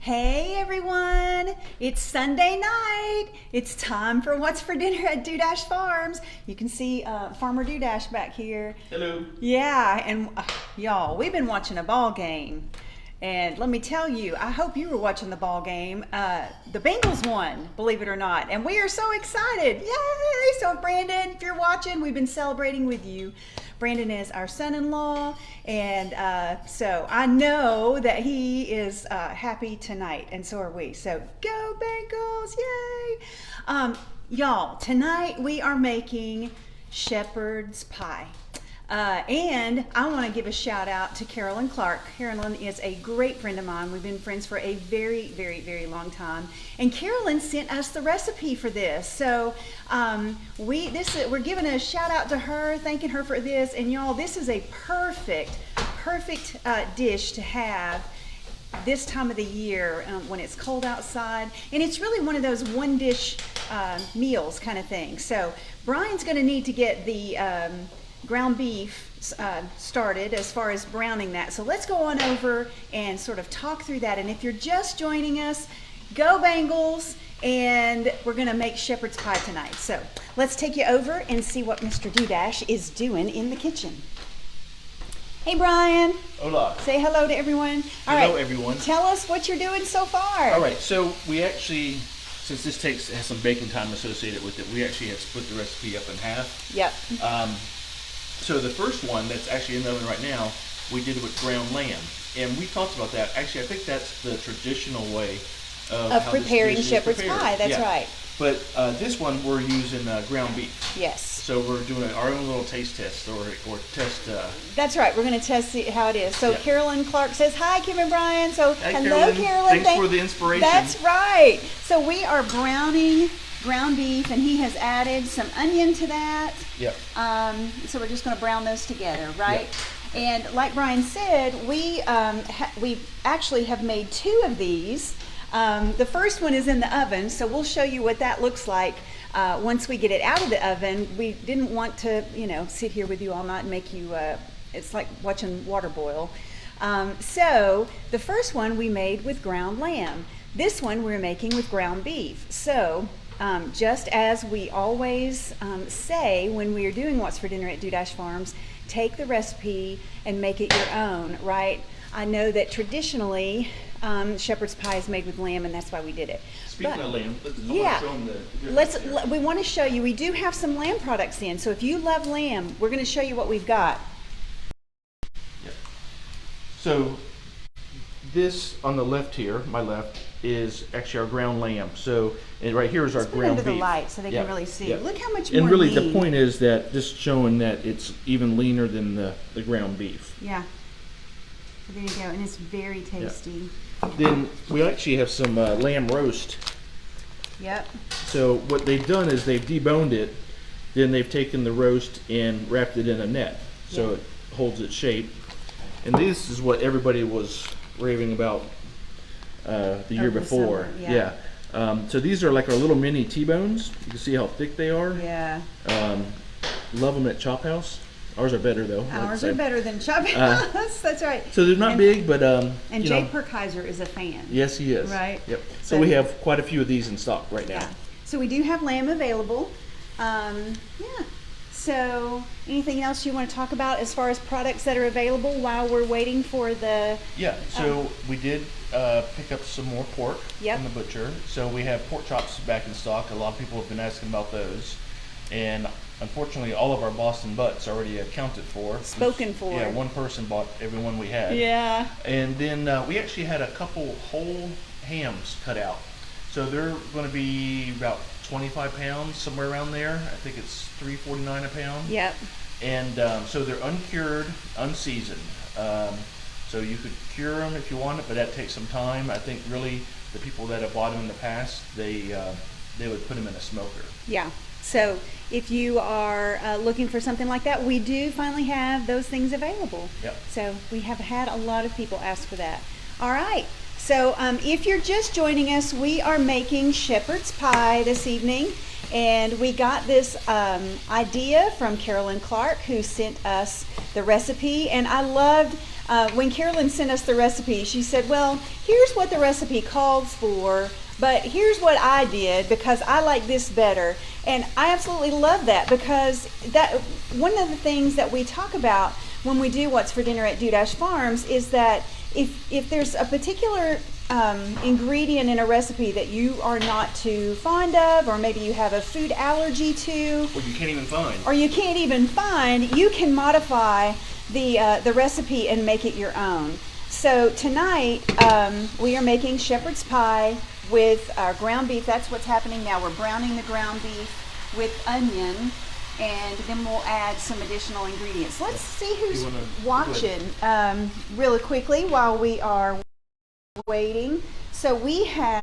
Hey everyone, it's Sunday night. It's time for What's for Dinner at Dudash Farms. You can see Farmer Dudash back here. Hello. Yeah, and y'all, we've been watching a ball game. And let me tell you, I hope you were watching the ball game. The Bengals won, believe it or not. And we are so excited. Yay! So Brandon, if you're watching, we've been celebrating with you. Brandon is our son-in-law, and so I know that he is happy tonight, and so are we. So go Bengals, yay! Y'all, tonight we are making shepherd's pie. And I want to give a shout out to Carolyn Clark. Carolyn is a great friend of mine. We've been friends for a very, very, very long time. And Carolyn sent us the recipe for this. So we're giving a shout out to her, thanking her for this. And y'all, this is a perfect dish to have this time of the year when it's cold outside. And it's really one of those one dish meals kind of thing. So Brian's going to need to get the ground beef started as far as browning that. So let's go on over and sort of talk through that. And if you're just joining us, go Bengals, and we're gonna make shepherd's pie tonight. So let's take you over and see what Mr. Dudash is doing in the kitchen. Hey Brian. Hola. Say hello to everyone. Hello everyone. Tell us what you're doing so far. All right, so we actually, since this has some baking time associated with it, we actually have split the recipe up in half. Yep. So the first one that's actually in the oven right now, we did it with ground lamb. And we talked about that. Actually, I think that's the traditional way of how preparing this dish shepherd's is prepared. pie. That's yeah. right. But this one, we're using ground beef. Yes. So we're doing our own little taste test or test. That's right. We're going to test how it is. So yeah. Carolyn Clark says, hi, Kim and Brian. So Hi, hello, Carolyn. Thanks for the inspiration. That's right. So we are browning ground beef, and he has added some onion to that. Yep. So we're just going to brown those together, right? Yep. And like Brian said, we actually have made two of these. The first one is in the oven, so we'll show you what that looks like once we get it out of the oven. We didn't want to, sit here with you all night and make you, it's like watching water boil. So the first one we made with ground lamb. This one we're making with ground beef. So just as we always say when we are doing What's for Dinner at Dudash Farms, take the recipe and make it your own, right? I know that traditionally shepherd's pie is made with lamb, and that's why we did it. Speaking of lamb, we want to show you. We do have some lamb products in, so if you love lamb, we're going to show you what we've got. Yep. So this on the left here, my left, is actually our ground lamb. So and right here is our ground beef. Under the light so they can really see. Yeah. Look how much more And really lean. the point is that just showing that it's even leaner than the ground beef. Yeah. So there you go, and it's very tasty. Yeah. Then we actually have some lamb roast. Yep. So what they've done is they've deboned it, then they've taken the roast and wrapped it in a net so it holds its shape. And this is what everybody was raving about the year before. Summer, So these are like our little mini T-bones. You can see how thick they are. Yeah. Love them at Chop House. Ours are better though. Ours are better than Chop House. That's right. So they're not big, but and Jay Perkheiser is a fan. Yes, he is. Right. Yep. So we have quite a few of these in stock right now. Yeah. So we do have lamb available. So anything else you want to talk about as far as products that are available while we're waiting for the? Yeah. So we did pick up some more pork from the butcher. So we have pork chops back in stock. A lot of people have been asking about those, and unfortunately, all of our Boston butts already accounted for. Spoken for. Yeah, one person bought every one we had. Yeah. And then we actually had a couple whole hams cut out. So they're going to be about 25 pounds, somewhere around there. I think it's $3.49 a pound. Yep. And so they're uncured, unseasoned. So you could cure them if you want it, but that takes some time. I think really the people that have bought them in the past, they would put them in a smoker. Yeah. So if you are looking for something like that, we do finally have those things available. Yep. So we have had a lot of people ask for that. All right. So if you're just joining us, we are making shepherd's pie this evening. And we got this idea from Carolyn Clark, who sent us the recipe. And I loved when Carolyn sent us the recipe, she said, well, here's what the recipe calls for, but here's what I did because I like this better. And I absolutely love that, because that one of the things that we talk about when we do What's for Dinner at Dudash Farms is that if there's a particular ingredient in a recipe that you are not too fond of, or maybe you have a food allergy to, Or you can't even find, you can modify the recipe and make it your own. So tonight we are making shepherd's pie with ground beef. That's what's happening now. We're browning the ground beef with onion, and then we'll add some additional ingredients. Let's see who's watching really quickly while we are waiting. So we have,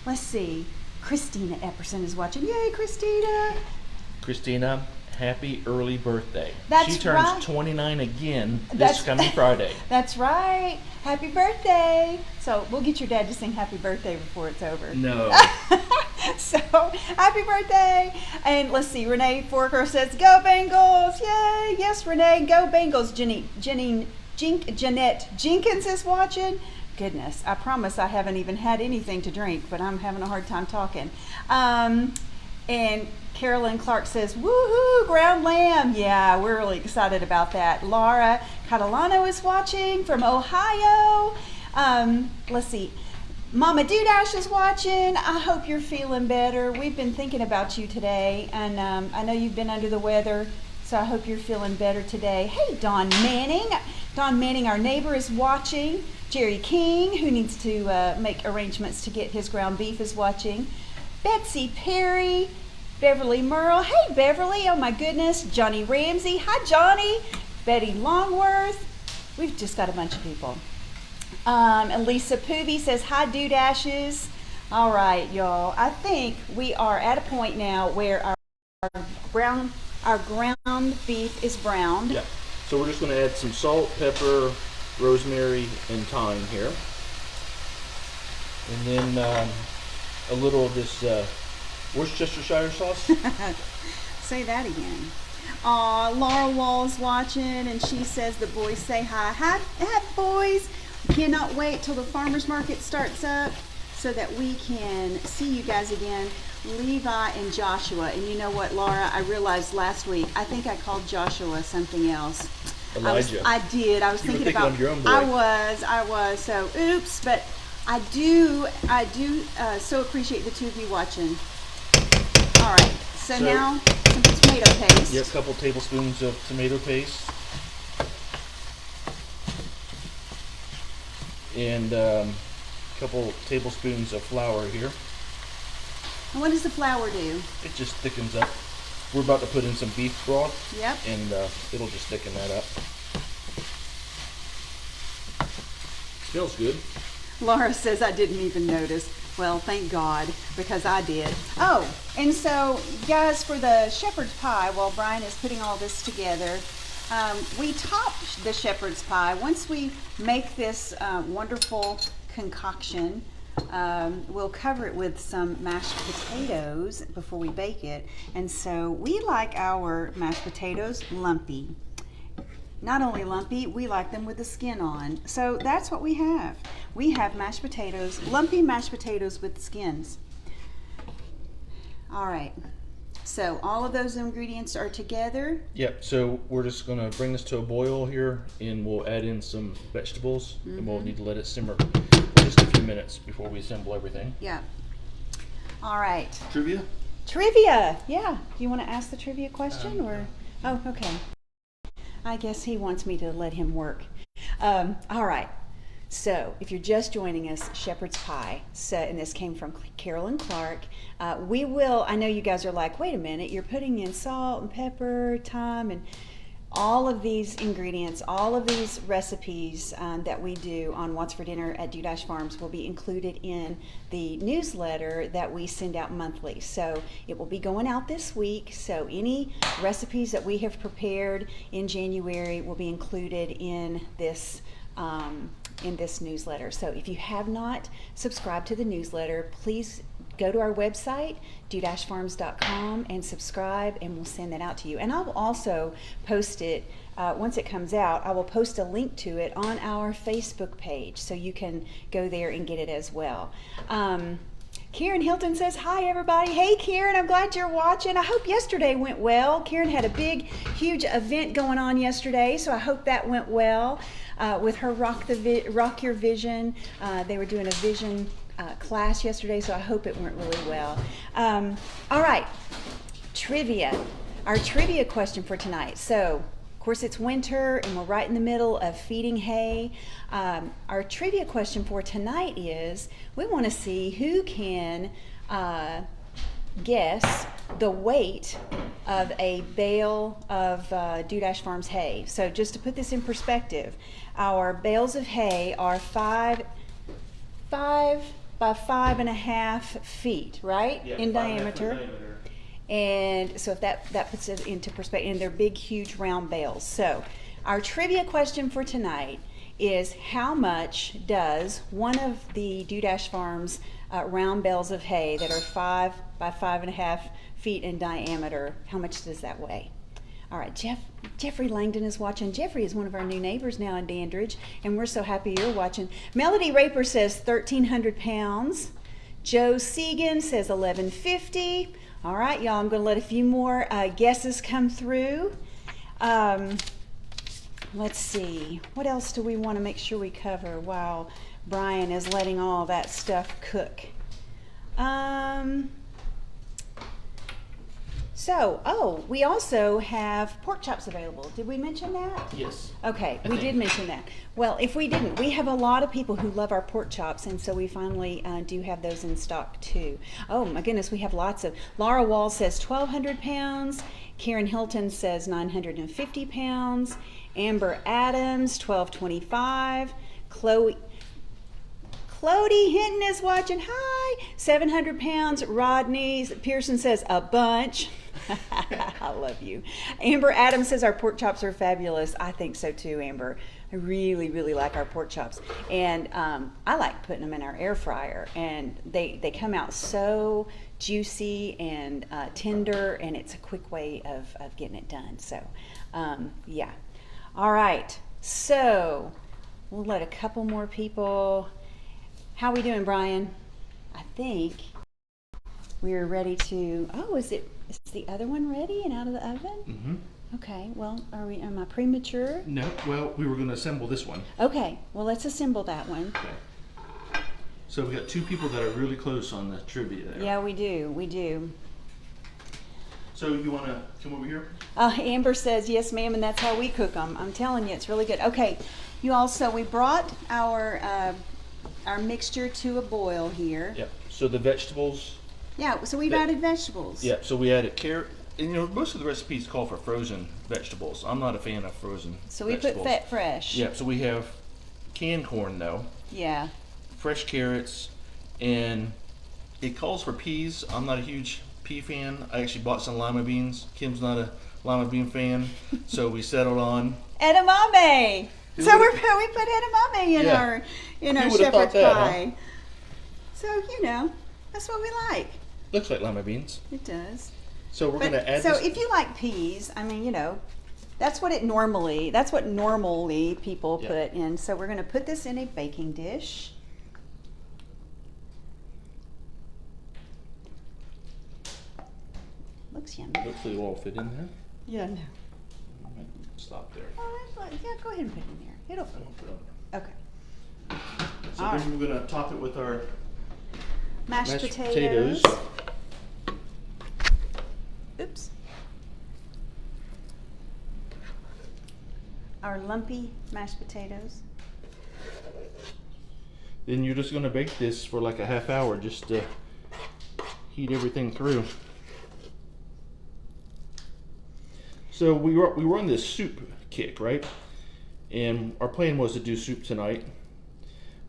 let's see, Christina Epperson is watching. Yay, Christina! Christina, happy early birthday. That's she turns right. 29 again this coming Friday. That's right. Happy birthday. So we'll get your dad to sing happy birthday before it's over. No. So happy birthday. And let's see, Renee Forker says, go Bengals. Yay. Yes, Renee, go Bengals. Jeanette Jenkins is watching. Goodness, I promise I haven't even had anything to drink, but I'm having a hard time talking. And Carolyn Clark says, woohoo, ground lamb. Yeah, we're really excited about that. Laura Catalano is watching from Ohio. Let's see, Mama Dudash is watching. I hope you're feeling better. We've been thinking about you today, and I know you've been under the weather, so I hope you're feeling better today. Hey, Don Manning. Don Manning, our neighbor, is watching. Jerry King, who needs to make arrangements to get his ground beef, is watching. Betsy Perry, Beverly Merle. Hey, Beverly. Oh, my goodness. Johnny Ramsey. Hi, Johnny. Betty Longworth. We've just got a bunch of people. And Lisa Poovey says, hi, Dudashes. All right, y'all. I think we are at a point now where our ground beef is browned. Yeah. So we're just going to add some salt, pepper, rosemary, and thyme here. And then a little of this Worcestershire sauce. Say that again. Laura Wall's watching, and she says the boys say hi. Hi, boys. We cannot wait till the farmer's market starts up so that we can see you guys again. Levi and Joshua. And you know what, Laura? I realized last week, I think I called Joshua something else. Elijah. I did. I was thinking about. On your own boy. I was. So, oops. But I do so appreciate the two of you watching. All right. So now some tomato paste. Yeah, a couple tablespoons of tomato paste. And a couple tablespoons of flour here. And what does the flour do? It just thickens up. We're about to put in some beef broth. Yep. And it'll just thicken that up. Smells good. Laura says I didn't even notice. Well, thank God, because I did. Oh, and so, guys, for the shepherd's pie, while Brian is putting all this together, we top the shepherd's pie. Once we make this wonderful concoction, we'll cover it with some mashed potatoes before we bake it. And so we like our mashed potatoes lumpy. Not only lumpy, we like them with the skin on. So that's what we have. We have mashed potatoes, lumpy mashed potatoes with skins. All right. So all of those ingredients are together. Yep, so we're just going to bring this to a boil here, and we'll add in some vegetables, and we'll need to let it simmer just a few minutes before we assemble everything. Yeah. All right. Trivia? Trivia, yeah. You want to ask the trivia question or? Oh, okay. I guess he wants me to let him work. All right. So if you're just joining us, shepherd's pie. So, and this came from Carolyn Clark. We will, I know you guys are like, wait a minute, you're putting in salt and pepper, thyme, and all of these ingredients, all of these recipes that we do on What's for Dinner at Dudash Farms will be included in the newsletter that we send out monthly. So it will be going out this week. So any recipes that we have prepared in January will be included in this newsletter. So if you have not subscribed to the newsletter, please go to our website, dudashfarms.com, and subscribe, and we'll send that out to you. And I'll also post it once it comes out, I will post a link to it on our Facebook page, so you can go there and get it as well. Karen Hilton says, hi everybody. Hey Karen, I'm glad you're watching. I hope yesterday went well. Karen had a big, huge event going on yesterday, so I hope that went well with her Rock Your Vision. They were doing a vision class yesterday, so I hope it went really well. All right, trivia. Our trivia question for tonight. So, of course, it's winter and we're right in the middle of feeding hay. Our trivia question for tonight is, we want to see who can guess the weight of a bale of Dudash Farms hay. So just to put this in perspective, our bales of hay are 5 by 5.5 feet, right? Yeah, in 5.5 diameter. diameter. And so if that puts it into perspective, and they're big, huge, round bales. So our trivia question for tonight is, how much does one of the Dudash Farms round bales of hay that are 5 by 5.5 feet in diameter, how much does that weigh? All right, Jeffrey Langdon is watching. Jeffrey is one of our new neighbors now in Dandridge, and we're so happy you're watching. Melody Raper says 1,300 pounds. Joe Segan says 1,150. All right, y'all, I'm going to let a few more guesses come through. Let's see. What else do we want to make sure we cover while Brian is letting all that stuff cook? We also have pork chops available. Did we mention that? Yes. Okay, we did mention that. Well, if we didn't, we have a lot of people who love our pork chops, and so we finally do have those in stock too. Oh my goodness, we have lots of. Laura Wall says 1,200 pounds. Karen Hilton says 950 pounds. Amber Adams, 1,225. Chloe Hinton is watching. Hi, 700 pounds. Rodney Pearson says a bunch. I love you. Amber Adams says our pork chops are fabulous. I think so too, Amber. I really, really like our pork chops. And I like putting them in our air fryer. And they come out so juicy and tender, and it's a quick way of getting it done. So, yeah. All right. So, we'll let a couple more people. How are we doing, Brian? I think we're ready to. Oh, is the other one ready and out of the oven? Mm-hmm. Okay. Well, am I premature? No. Well, we were going to assemble this one. Okay. Well, let's assemble that one. Okay. So we got two people that are really close on the trivia there. Yeah, we do. We do. So you want to come over here? Amber says yes, ma'am, and that's how we cook them. I'm telling you, it's really good. Okay. You also, we brought our mixture to a boil here. Yep. So the vegetables. Yeah, so we've added vegetables. Yeah, so we added carrot. And you know, most of the recipes call for frozen vegetables. I'm not a fan of frozen So we vegetables. put fat fresh. Yeah, so we have canned corn though, Yeah. fresh carrots, and it calls for peas. I'm not a huge pea fan. I actually bought some lima beans. Kim's not a lima bean fan, so we settled on Edamame. Who So we would've- put edamame in Yeah. our Who would've shepherd's thought that, pie. So that's what we like. looks like lima beans. It does. So we're gonna add So this. if you like peas, I mean, that's what normally people Yeah. put in. So we're gonna put this in a baking dish. Looks yummy. Hopefully it'll all fit in there. Yeah, no. I might stop there. Oh, yeah, go ahead and put it in there. It'll I fit. won't put it on Okay. there. So All then we're gonna top it with our Mashed potatoes. Oops. Our lumpy mashed potatoes. Then you're just gonna bake this for like a half hour just to heat everything through. So we were on this soup kick, right? And our plan was to do soup tonight,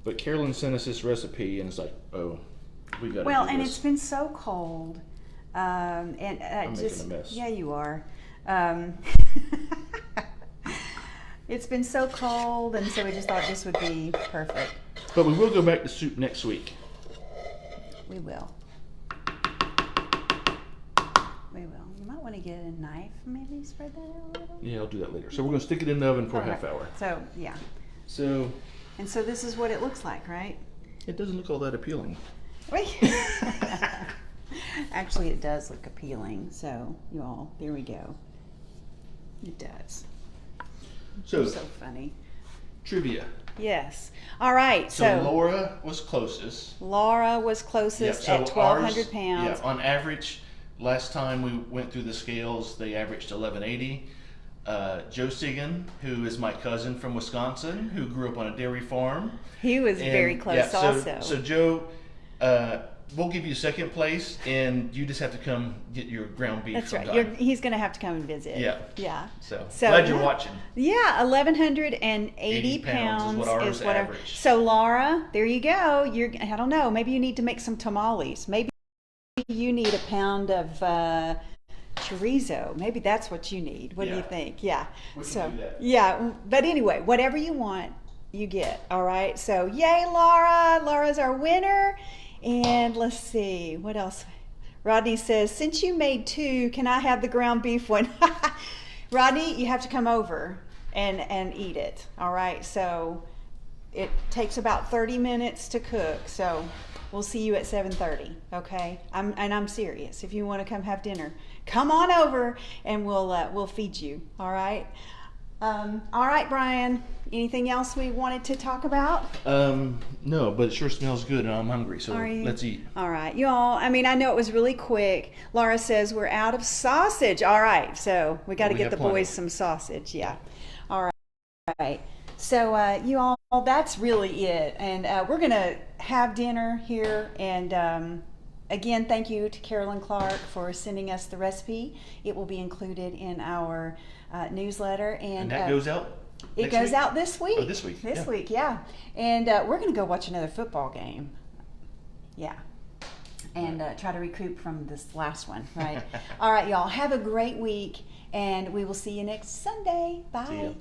but Carolyn sent us this recipe, and it's like, oh, we gotta Well, do and this. it's been so cold, and I'm making a mess. Yeah, you are. It's been so cold, and so we just thought this would be perfect. But we will go back to soup next week. We will. We will. You might want to get a knife, maybe spread that out a little. Yeah, I'll do that later. So we're gonna stick it in the oven for a half hour. So yeah. So. And so this is what it looks like, right? It doesn't look all that appealing. Wait. Actually, it does look appealing. So you all, there we go. It does. So Funny. trivia. Yes. All right. So Laura was closest. Laura was closest at 1,200 pounds. Yeah, on average, last time we went through the scales, they averaged 1180. Joe Sigan, who is my cousin from Wisconsin, who grew up on a dairy farm. He was very close also. So Joe, we'll give you second place, and you just have to come get your ground beef. That's sometime. right. He's going to have to come and visit. Yeah. Yeah. So glad you're yeah. watching. Yeah, 1,180 80 pounds is what ours what our- averaged. So Laura, there you go. I don't know. Maybe you need to make some tamales. Maybe you need a pound of chorizo. Maybe that's what you need. What do you think? Yeah. We can do that. Yeah. But anyway, whatever you want, you get. All right. So yay, Laura! Laura's our winner. And let's see what else. Rodney says, since you made 2, can I have the ground beef one? Rodney, you have to come over and eat it. All right. So it takes about 30 minutes to cook. So we'll see you at 7:30. Okay. I'm serious. If you want to come have dinner, come on over and we'll feed you. All right. All right, Brian. Anything else we wanted to talk about? No, but it sure smells good, and I'm hungry. So let's eat. All right, y'all. I mean, I know it was really quick. Laura says we're out of sausage. All right, so we got to get the boys some sausage. Yeah. All right. So you all, that's really it, and we're gonna have dinner here. And again, thank you to Carolyn Clark for sending us the recipe. It will be included in our newsletter, and that goes out. It goes out this week. Oh, this week. This week, yeah. And we're going to go watch another football game. Yeah. And try to recoup from this last one, right? All right, y'all. Have a great week, and we will see you next Sunday. Bye. See ya.